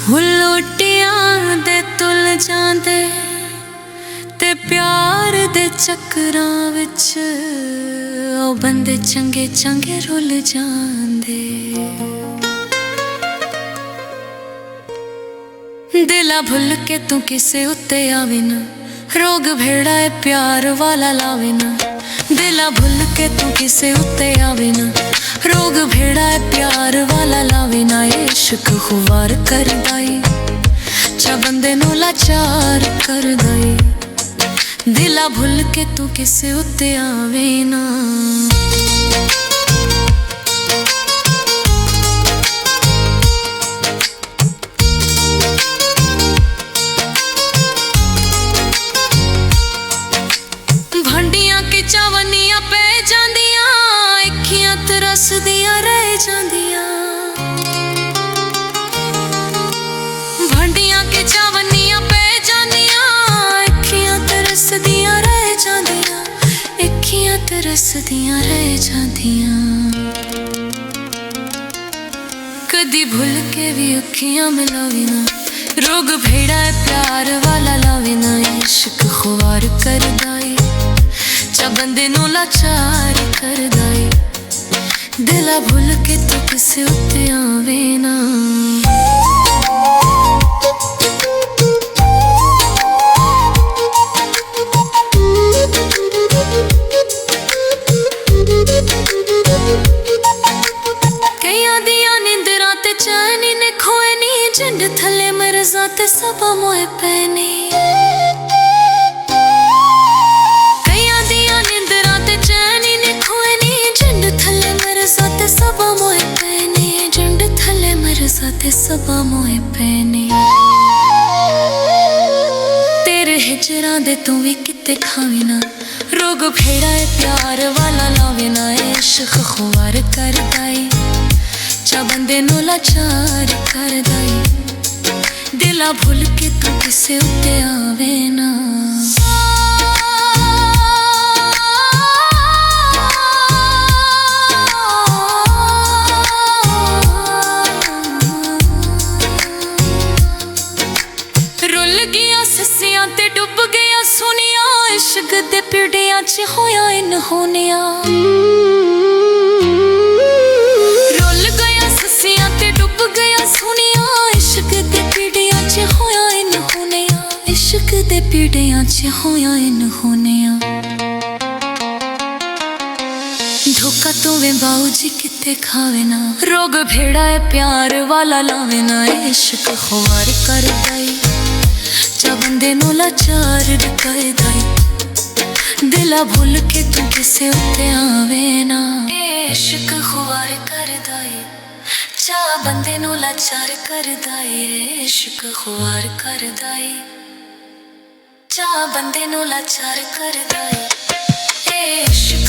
हुल्लोटियां दे तुल जांदे ते प्यार दे चक्करां विच ओ बंदे चंगे चंगे रुल जांदे। दिला भुल के तू किसे उत्ते आवे ना, रोग भेड़ा है प्यार वाला लावे ना। दिला भुल के तू किसे उत्ते आवे ना, रोग भेड़ा है प्यार वाला लावे ना। इश्क खुवार कर दाई चा बंदे नू लाचार कर दाई। दिला भुल के तू किसे उत्ते आवे ना। भंडियां के चावनियां पै जांदियां, अखियां तरसदियां रह जांदियां। भंडियां के चावनियां पै जांदियां, अखियां तरसदियां रह जांदियां। अखियां तरसदियां रह जांदियां। कदी भुल के भी अखियां मिलावे ना, रोग भेड़ा है प्यार वाला लावे ना। इश्क खुवार कर दाई चा बंदे नू लाचार कर दाई। दिला भुल के तू किसे उत्ते आवे ना। कईयां दियां नींदरां ते चैन ने खोए नी, झंड थले मरज़ां ते सबा मोए पैनी। सबा मोए पैने झंड थले मरज़ां सबा मोए पैने। तेरे हिजरां दे तू भी किते खावे ना, रोग भेड़ा है प्यार वाला लावे ना। इश्क खुवार कर दाई चा बंदे नू लाचार कर दाई। दिला भुल के तू किसे उत्ते आवे ना। ससियां ते डुब गया सुनिया, इश्क दे पिड़ियां च होया इन होनिया। रुल गया ससियां ते डुब गया सुनिया, इश्क दे पिड़ियां च होया इन होनिया। इश्क दे पिड़ियां च होया इन होनिया। धोखा तू वे बाऊ जी किते खावे ना, रोग भेड़ा है प्यार वाला लावे ना। इश्क खुवार कर दाई चा बंदे नू लाचार कर दाई। दिला भुल के तू किसे उत्ते आवे ना। इश्क खुवार कर दाई चा बंदे नू लाचार कर दाई। इश्क खुवार कर दाई चा बंदे नू लाचार कर दाई। इश्क